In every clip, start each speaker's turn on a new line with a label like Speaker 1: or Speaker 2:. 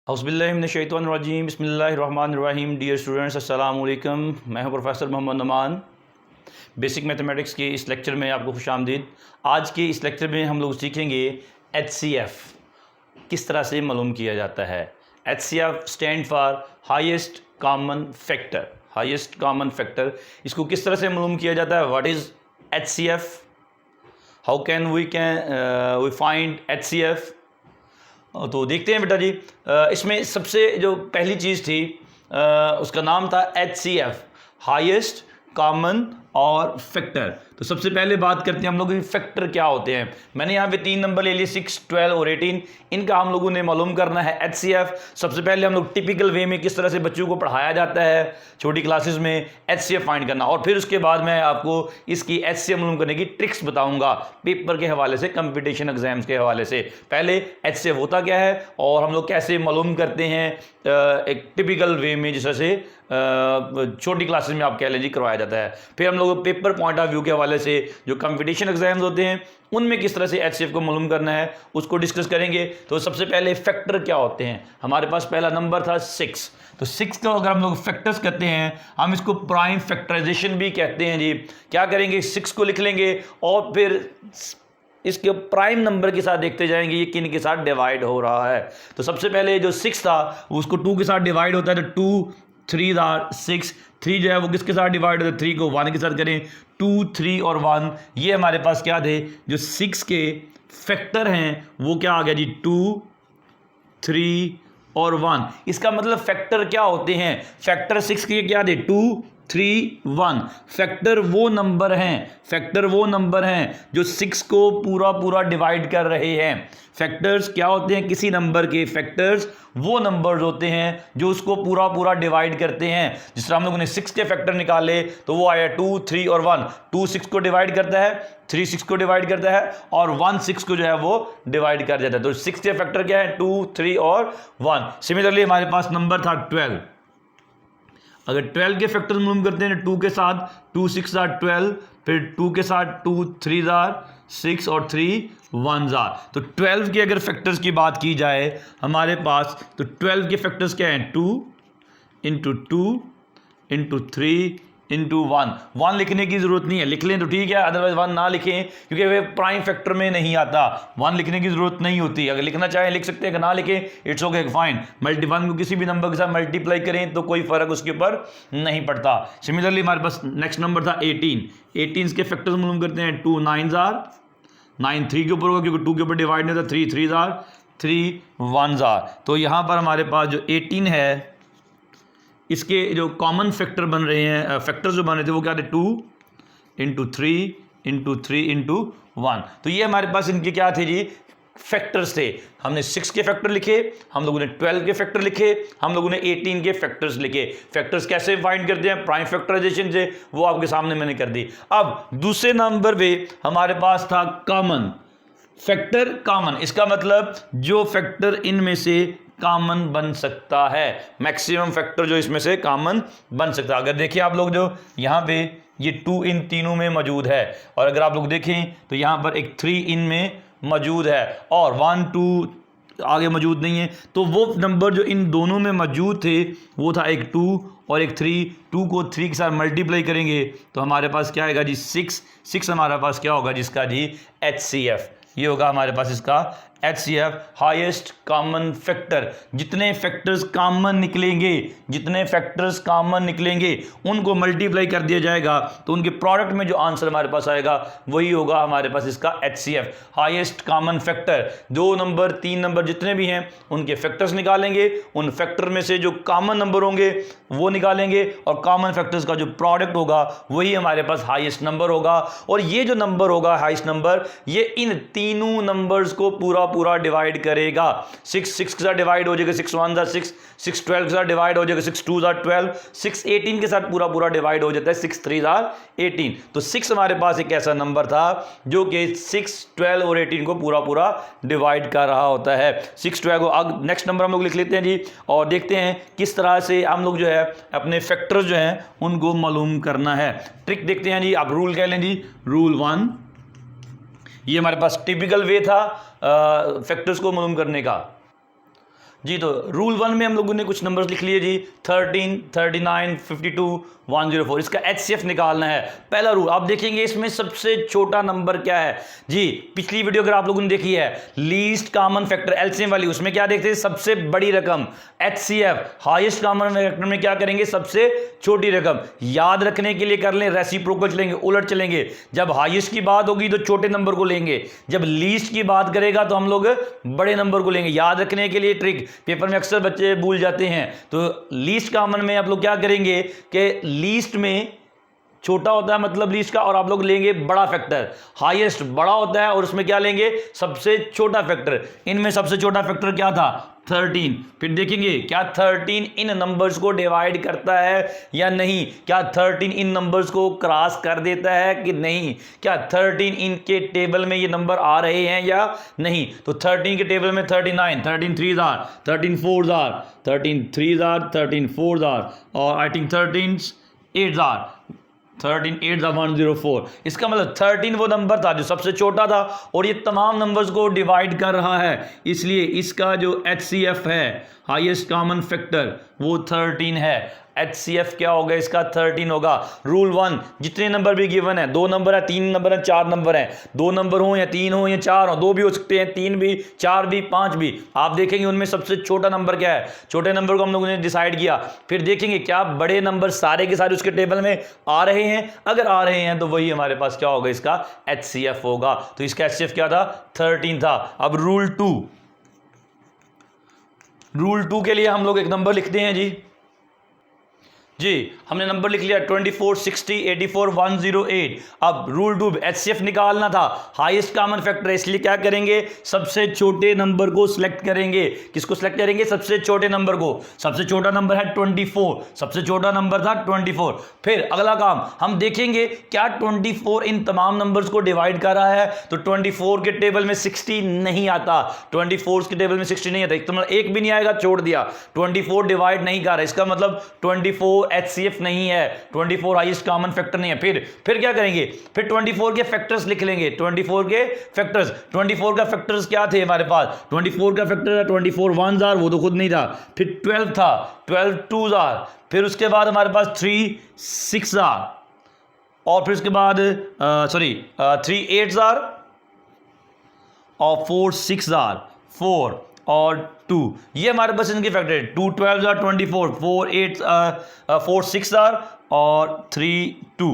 Speaker 1: औज़ुबिल्लाहिमिनश्शैतानिर्रजीम बिस्मिल्लाहिर्रहमानिर्रहीम। Dear students, अस्सलाम वालेकुम। मैं हूं professor Mohammad Numan. Basic mathematics के इस लेक्चर में आपको खुशामदीद। आज के इस लेक्चर में हम लोग सीखेंगे HCF किस तरह से मालूम किया जाता है। HCF stand for highest common factor. Highest common factor इसको किस तरह से मालूम किया जाता है। What is HCF, how can we find HCF। तो देखते हैं बेटा जी। इसमें सबसे जो पहली चीज़ थी उसका नाम था HCF, हाईएस्ट कॉमन और फैक्टर। तो सबसे पहले बात करते हैं हम लोग फैक्टर क्या होते हैं। मैंने यहाँ पे 3 नंबर ले लिए, 6, 12 और 18। इनका हम लोगों ने मालूम करना है HCF। सबसे पहले हम लोग टिपिकल वे में किस तरह से बच्चों को पढ़ाया जाता है छोटी क्लासेस में HCF फाइंड करना, और फिर उसके बाद मैं आपको इसकी HCF मालूम करने की ट्रिक्स बताऊंगा पेपर के हवाले से, कंपटीशन एग्जाम्स के हवाले से। पहले HCF होता क्या है और हम लोग कैसे मालूम करते हैं एक टिपिकल वे में, जिस तरह से छोटी क्लासेस में आप कह लीजिए करवाया जाता है। फिर हम लोग पेपर पॉइंट ऑफ व्यू के हवाले से जो कंपटीशन एग्जाम्स होते हैं उनमें किस तरह से HCF को मालूम करना है उसको डिस्कस करेंगे। तो सबसे पहले फैक्टर क्या होते हैं। हमारे पास पहला नंबर था 6। तो 6 को अगर हम लोग फैक्टर्स करते हैं, हम इसको प्राइम फैक्टराइजेशन भी कहते हैं जी। क्या करेंगे, 6 को लिख लेंगे और फिर इसके प्राइम नंबर के साथ देखते जाएंगे ये किन के साथ डिवाइड हो रहा है। तो सबसे पहले जो 6 था उसको 2 के साथ डिवाइड होता है, तो 2 3 6। 3 जो है वो किसके साथ डिवाइड होता है, 3 को 1 के साथ करें। 2 3 और 1 ये हमारे पास क्या थे, जो 6 के फैक्टर हैं वो क्या आ गया जी, 2 3 और 1। इसका मतलब फैक्टर क्या होते हैं, फैक्टर 6 के क्या थे, 2 3 1। फैक्टर वो नंबर हैं, फैक्टर वो नंबर हैं जो 6 को पूरा डिवाइड कर रहे हैं। फैक्टर्स क्या होते हैं, किसी नंबर के फैक्टर्स वो नंबर्स होते हैं जो उसको पूरा डिवाइड करते हैं। जिस तरह हम लोगों ने 6 के फैक्टर निकाले तो वो आया 2 3 और 1। 2 6 को डिवाइड करता है, 3 6 को डिवाइड करता है और 1 6 को जो है वो डिवाइड कर देता है। तो 6 के फैक्टर क्या है, 2 3 और 1। सिमिलरली हमारे पास नंबर था 12। अगर 12 के फैक्टर्स मालूम करते हैं 2 के साथ, 2 6 12, फिर 2 के साथ 2 3 6 और 3 1 तो 12 के अगर फैक्टर्स की बात की जाए हमारे पास, तो 12 के फैक्टर्स क्या हैं, 2 इंटू 2 इंटू 3 इंटू 1 लिखने की जरूरत नहीं है, लिख लें तो ठीक है, अदरवाइज 1 ना लिखें क्योंकि वे प्राइम फैक्टर में नहीं आता। 1 लिखने की जरूरत नहीं होती, अगर लिखना चाहें लिख सकते हैं, अगर ना लिखें इट्स ओके फाइन। मल्टी 1 को किसी भी नंबर के साथ मल्टीप्लाई करें तो कोई फर्क उसके ऊपर नहीं पड़ता। सिमिलरली हमारे पास नेक्स्ट नंबर था 18। 18 के फैक्टर्स मालूम करते हैं, 2 9 9 3 के ऊपर होगा क्योंकि 2 के ऊपर डिवाइड नहीं होता, 3 3 3 1 तो यहाँ पर हमारे पास जो 18 है इसके जो कॉमन फैक्टर बन रहे हैं, फैक्टर्स जो बन रहे थे वो क्या थे, 2 इंटू 3 इंटू 3 इंटू 1। तो ये हमारे पास इनके क्या थे जी, फैक्टर्स थे। हमने 6 के फैक्टर लिखे, हम लोगों ने 12 के फैक्टर लिखे, हम लोगों ने 18 के फैक्टर्स लिखे। फैक्टर्स कैसे फाइंड करते हैं, प्राइम फैक्टराइजेशन से, वो आपके सामने मैंने कर दी। अब दूसरे नंबर पे हमारे पास था कॉमन फैक्टर। कॉमन इसका मतलब जो फैक्टर इनमें से कॉमन बन सकता है, मैक्सिमम फैक्टर जो इसमें से कॉमन बन सकता है। अगर देखिए आप लोग जो यहाँ पे ये 2 इन तीनों में मौजूद है, और अगर आप लोग देखें तो यहाँ पर एक 3 इन में मौजूद है और 1 2 आगे मौजूद नहीं है। तो वो नंबर जो इन दोनों में मौजूद थे वो था एक 2 और एक 3। 2 को 3 के साथ मल्टीप्लाई करेंगे तो हमारे पास क्या आएगा जी, 6 हमारे पास क्या होगा जिसका जी, HCF। ये होगा हमारे पास इसका HCF, हाईएस्ट कॉमन फैक्टर। जितने फैक्टर्स कॉमन निकलेंगे, जितने फैक्टर्स कॉमन निकलेंगे उनको मल्टीप्लाई कर दिया जाएगा तो उनके प्रोडक्ट में जो आंसर हमारे पास आएगा वही होगा हमारे पास इसका HCF, highest common factor. 2 number 3 number जितने भी हैं उनके फैक्टर्स निकालेंगे, उन फैक्टर में से जो कॉमन नंबर होंगे वो निकालेंगे और कॉमन फैक्टर्स का जो प्रोडक्ट होगा वही हमारे पास हाईएस्ट नंबर होगा। और ये जो नंबर होगा हाईएस्ट नंबर, ये इन तीनों नंबर्स को पूरा डिवाइड करेगा। 6 6 के साथ डिवाइड हो जाएगा, 6 1 6, 6 12 के साथ डिवाइड हो जाएगा, 6 2 12, 6 18 के साथ पूरा डिवाइड हो जाता है, 6 3 18। तो 6 हमारे पास एक ऐसा नंबर था जो कि 6 12 और 18 को पूरा डिवाइड कर रहा होता है। 6 12 को नेक्स्ट नंबर हम लोग लिख लेते हैं जी, और देखते हैं किस तरह से हम लोग जो है अपने फैक्टर्स जो हैं उनको मालूम करना है। ट्रिक देखते हैं जी, आप रूल कह लें जी, रूल 1। ये हमारे पास टिपिकल वे था फैक्टर्स को मालूम करने का। जी। तो रूल 1 में हम लोगों ने कुछ नंबर्स लिख लिए जी, 13, 39, 52, 104। इसका HCF निकालना है। पहला रूल आप देखेंगे इसमें सबसे छोटा नंबर क्या है जी। पिछली वीडियो अगर आप लोगों ने देखी है लीस्ट कॉमन फैक्टर एलसीएम वाली, उसमें क्या देखते हैं सबसे बड़ी रकम। HCF हाईएस्ट कॉमन फैक्टर में क्या करेंगे सबसे छोटी रकम। याद रखने के लिए कर लें, रेसिप्रोकल चलेंगे, उलट चलेंगे। जब हाईएस्ट की बात होगी तो छोटे नंबर को लेंगे, जब लीस्ट की बात करेगा तो हम लोग बड़े नंबर को लेंगे। याद रखने के लिए ट्रिक, पेपर में अक्सर बच्चे भूल जाते हैं। तो लीस्ट कॉमन में आप लोग क्या करेंगे कि लीस्ट में छोटा होता है मतलब लीस्ट का, और आप लोग लेंगे बड़ा फैक्टर। हाईएस्ट बड़ा होता है और उसमें क्या लेंगे सबसे छोटा फैक्टर। इनमें सबसे छोटा फैक्टर क्या था 13। फिर देखेंगे क्या 13 इन नंबर्स को डिवाइड करता है या नहीं, क्या 13 इन नंबर्स को क्रॉस कर देता है कि नहीं, क्या 13 इनके टेबल में ये नंबर आ रहे हैं या नहीं। तो 13 के टेबल में 39, 13 3 आर, 13 4 आर, 13 3 आर, 13 4 आर, और आई थिंक 13 8 आर, 13 8 104। इसका मतलब 13 वो नंबर था जो सबसे छोटा था और ये तमाम नंबर्स को डिवाइड कर रहा है, इसलिए इसका जो HCF है हाईएस्ट कॉमन फैक्टर वो 13 है। HCF क्या होगा इसका 13 होगा। रूल 1 जितने नंबर भी गिवन है, 2 नंबर है, 3 नंबर है, 4 नंबर है, 2 नंबर हो या 3 हो या 4 हो, 2 भी हो सकते हैं, 3 भी, 4 भी, 5 भी, आप देखेंगे उनमें सबसे छोटा नंबर क्या है। छोटे नंबर को हम लोगों ने डिसाइड किया। फिर देखेंगे क्या बड़े नंबर सारे के सारे उसके टेबल में आ रहे हैं। अगर आ रहे हैं तो वही हमारे पास क्या होगा इसका HCF होगा। तो इसका HCF क्या था 13 था। अब रूल 2 के लिए हम लोग एक नंबर लिखते हैं जी, हमने नंबर लिख लिया 24, 60, 84, 108। अब रूल 2 HCF निकालना था, हाईएस्ट कॉमन फैक्टर है, इसलिए क्या करेंगे सबसे छोटे नंबर को सिलेक्ट करेंगे। किसको सिलेक्ट करेंगे सबसे छोटे नंबर को। सबसे छोटा नंबर है 24, सबसे छोटा नंबर था 24। फिर अगला काम हम देखेंगे क्या 24 इन तमाम नंबर्स को डिवाइड कर रहा है। तो 24 के टेबल में 60 नहीं आता, 24 के टेबल में 60 नहीं आता, तो मतलब एक भी नहीं आएगा, छोड़ दिया। 24 डिवाइड नहीं कर रहा, इसका मतलब 24 HCF नहीं है, 24 हाईएस्ट कॉमन फैक्टर नहीं है। फिर क्या करेंगे, फिर 24 के फैक्टर्स लिख लेंगे। 24 के फैक्टर्स, 24 का फैक्टर्स क्या थे हमारे पास, 24 का फैक्टर है 24 1 आर, वो तो खुद नहीं था। फिर 12 था, 12 2 आर, फिर उसके बाद हमारे पास 3 6 आर, और फिर उसके बाद 3 8 आर, और 4 6 आर, 4 और 2, ये हमारे पास इनके फैक्टर है। 2 12 आर 24, 4 6 आर, और 3 2,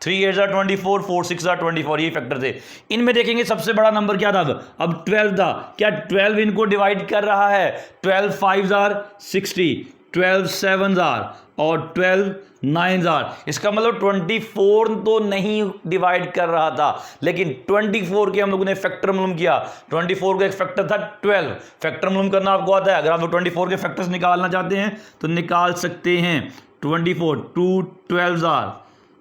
Speaker 1: 3 8 आर 24, 4 6 आर 24, ये फैक्टर थे। इनमें देखेंगे सबसे बड़ा नंबर क्या था अब 12 था। क्या 12 इनको डिवाइड कर रहा है, 12 5 आर 60, 12 7 आर, और 12 9 आर। इसका मतलब 24 तो नहीं डिवाइड कर रहा था, लेकिन 24 के हम लोगों ने फैक्टर मालूम किया। 24 का एक फैक्टर था 12, फैक्टर मालूम करना आपको आता है। अगर आप 24 के फैक्टर्स निकालना चाहते हैं तो निकाल सकते हैं। 24 2 12 आर,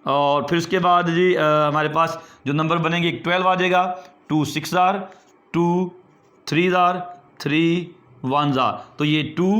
Speaker 1: और फिर उसके बाद जी हमारे पास जो नंबर बनेंगे 12 आ जाएगा, 2 6 आर, 2 3 आर, 3 1 आर। तो ये 2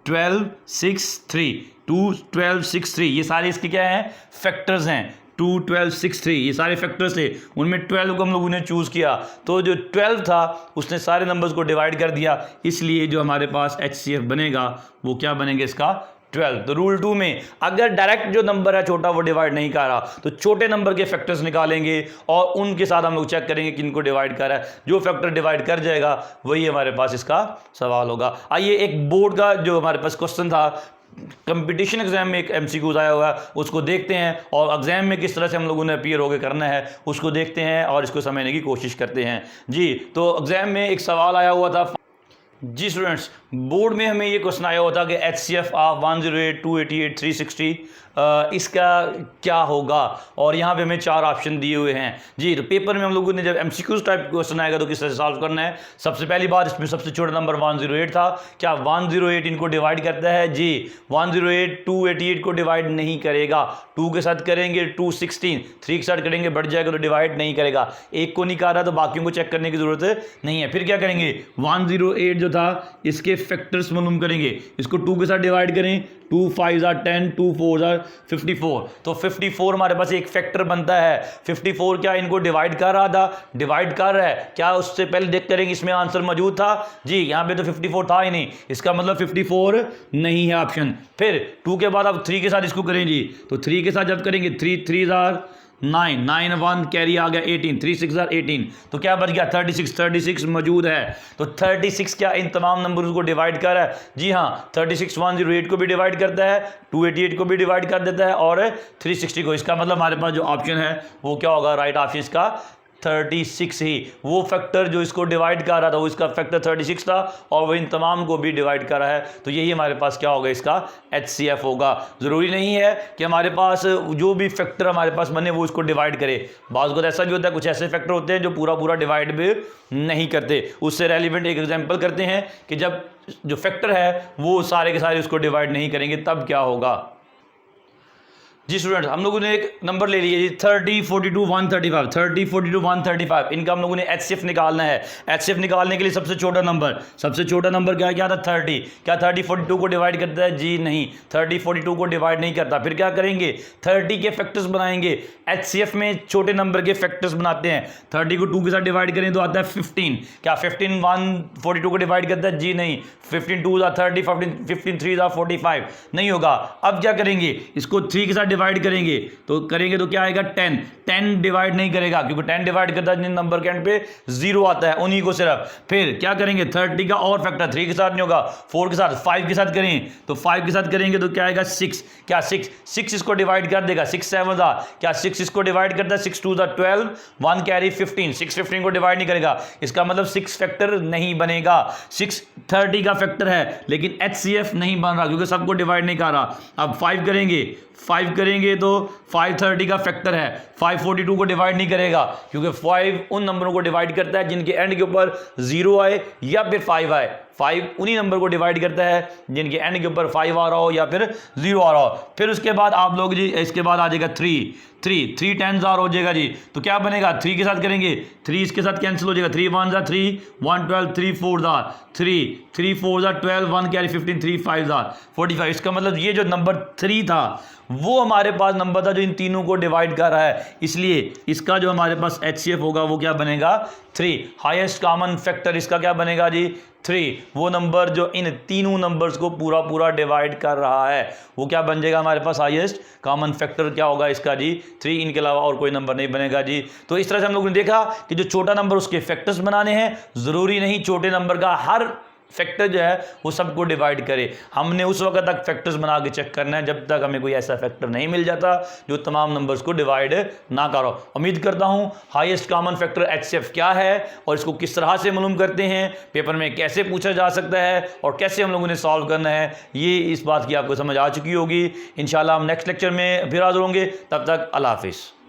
Speaker 1: 12 6 3, 2 12 6 3, ये सारे इसके क्या हैं फैक्टर्स हैं। 2 12 6 3, ये सारे फैक्टर्स थे, उनमें 12 को हम लोगों ने चूज़ किया। तो जो 12 था उसने सारे नंबर्स को डिवाइड कर दिया, इसलिए जो हमारे पास HCF बनेगा वो क्या बनेगा इसका 12। तो रूल 2 में अगर डायरेक्ट जो नंबर है छोटा वो डिवाइड नहीं कर रहा तो छोटे नंबर के फैक्टर्स निकालेंगे और उनके साथ हम लोग चेक करेंगे किनको डिवाइड कर रहा है। जो फैक्टर डिवाइड कर जाएगा वही हमारे पास इसका सवाल होगा। आइए एक बोर्ड का जो हमारे पास क्वेश्चन था, कंपटीशन एग्जाम में एक MCQs आया हुआ है, उसको देखते हैं और एग्जाम में किस तरह से हम लोगों ने अपीयर होकर करना है उसको देखते हैं और इसको समझने की कोशिश करते हैं जी। तो एग्जाम में एक सवाल आया हुआ था जी स्टूडेंट्स, बोर्ड में हमें ये क्वेश्चन आया हुआ था कि HCF ऑफ 108 288 360 इसका क्या होगा, और यहाँ पे हमें 4 ऑप्शन दिए हुए हैं जी। तो पेपर में हम लोगों ने जब MCQs टाइप क्वेश्चन आएगा तो किस तरह से सॉल्व करना है। सबसे पहली बात, इसमें सबसे छोटा नंबर 108 था। क्या 108 इनको डिवाइड करता है जी? 108 288 को डिवाइड नहीं करेगा। 2 के साथ करेंगे 2 16, 3 के साथ करेंगे बढ़ जाएगा तो डिवाइड नहीं करेगा। एक को नहीं कर रहा तो बाकियों को चेक करने की जरूरत नहीं है। फिर क्या करेंगे, 108 जो था इसके फैक्टर्स मालूम करेंगे, इसको 2 के साथ डिवाइड करें, 2 5 आर 10, 2 4 आर 54। तो 54 हमारे पास एक फैक्टर बनता है। 54 क्या इनको डिवाइड कर रहा था, डिवाइड कर रहा है क्या, उससे पहले देख करेंगे इसमें आंसर मौजूद था जी, यहाँ पे तो 54 था ही नहीं, इसका मतलब 54 नहीं है ऑप्शन। फिर 2 के बाद आप 3 के साथ इसको करें जी, तो 3 के साथ जब करेंगे 3 3 9 9 1 कैरी आ गया 18, 3 6 18, तो क्या बच गया 36। 36 मौजूद है, तो 36 क्या इन तमाम नंबरों को डिवाइड कर रहा है जी हाँ। 36 108 को भी डिवाइड करता है, 288 को भी डिवाइड कर देता है और 360 को। इसका मतलब हमारे पास जो ऑप्शन है वो क्या होगा, राइट ऑप्शन इसका 36 ही। वो फैक्टर जो इसको डिवाइड कर रहा था वो इसका फैक्टर 36 था और वो इन तमाम को भी डिवाइड कर रहा है, तो यही हमारे पास क्या होगा, इसका HCF होगा। ज़रूरी नहीं है कि हमारे पास जो भी फैक्टर हमारे पास बने वो इसको डिवाइड करे, बाज़ को ऐसा भी होता है, कुछ ऐसे फैक्टर होते हैं जो पूरा पूरा डिवाइड भी नहीं करते। उससे रेलिवेंट एक एग्जाम्पल करते हैं कि जब जो फैक्टर है वो सारे के सारे उसको डिवाइड नहीं करेंगे तब क्या होगा जी। स्टूडेंट हम लोगों ने एक नंबर ले लिया जी 30 42 135, 30 42 135, इनका हम लोगों ने HCF निकालना है। HCF निकालने के लिए सबसे छोटा नंबर क्या था 30। क्या 30 42 को डिवाइड करता है जी नहीं, 30 42 को डिवाइड नहीं करता। फिर क्या करेंगे, 30 के फैक्टर्स बनाएंगे। HCF में छोटे नंबर के फैक्टर्स बनाते हैं। 30 को 2 के साथ डिवाइड करें तो आता है 15। क्या 15 142 को डिवाइड करता है जी नहीं, 15 2 30, 15 3 45 नहीं होगा। अब क्या करेंगे, इसको 3 के साथ डिवाइड करेंगे तो क्या आएगा 10। 10 डिवाइड नहीं करेगा क्योंकि 10 डिवाइड करता है जिन नंबर के एंड पे 0 आता है उन्हीं को सिर्फ। फिर क्या करेंगे, 30 का और फैक्टर 3 के साथ नहीं होगा, 4 के साथ 5 के साथ करें तो 5 के साथ करेंगे तो क्या आएगा 6। क्या 6 इसको डिवाइड कर देगा, 6 7 था, क्या 6 इसको डिवाइड करता है, 6 2 12, 1 कैरी 15, 6 15 को डिवाइड नहीं करेगा। इसका मतलब 6 फैक्टर नहीं बनेगा। 6 30 का फैक्टर है लेकिन HCF नहीं बन रहा क्योंकि सबको डिवाइड नहीं कर रहा। अब 5 करेंगे तो 5 30 का फैक्टर है, 5 42 को डिवाइड नहीं करेगा क्योंकि 5 उन नंबरों को डिवाइड करता है जिनके एंड के ऊपर 0 आए या फिर 5 आए। 5 उन्हीं नंबर को डिवाइड करता है जिनके एंड के ऊपर 5 आ रहा हो या फिर 0 आ रहा हो। फिर उसके बाद आप लोग जी, इसके बाद आ जाएगा 3 10 हो जाएगा जी, तो क्या बनेगा, 3 के साथ करेंगे, 3 इसके साथ कैंसिल हो जाएगा, 3 1 3 1 12, 3 4 3 4 12, 1 कैरी 15, 3 5 45। इसका मतलब ये जो नंबर 3 था वो हमारे पास नंबर था जो इन तीनों को डिवाइड कर रहा है, इसलिए इसका जो हमारे पास HCF होगा वो क्या बनेगा 3। हाईएस्ट कॉमन फैक्टर इसका क्या बनेगा जी 3। वो नंबर जो इन तीनों नंबर्स को पूरा पूरा डिवाइड कर रहा है वो क्या बन जाएगा हमारे पास, हाईएस्ट कॉमन फैक्टर क्या होगा इसका जी 3। इनके अलावा और कोई नंबर नहीं बनेगा जी। तो इस तरह से हम लोगों ने देखा कि जो छोटा नंबर उसके फैक्टर्स बनाने हैं, ज़रूरी नहीं छोटे नंबर का हर फैक्टर जो है वो सबको डिवाइड करे। हमने उस वक्त तक फैक्टर्स बना के चेक करना है जब तक हमें कोई ऐसा फैक्टर नहीं मिल जाता जो तमाम नंबर्स को डिवाइड ना करो। उम्मीद करता हूँ हाईएस्ट कॉमन फैक्टर HCF क्या है और इसको किस तरह से मालूम करते हैं, पेपर में कैसे पूछा जा सकता है और कैसे हम लोगों ने सॉल्व करना है, ये इस बात की आपको समझ आ चुकी होगी। इंशाल्लाह हम नेक्स्ट लेक्चर में फिर हाजिर होंगे। तब तक अल्लाह हाफिज़।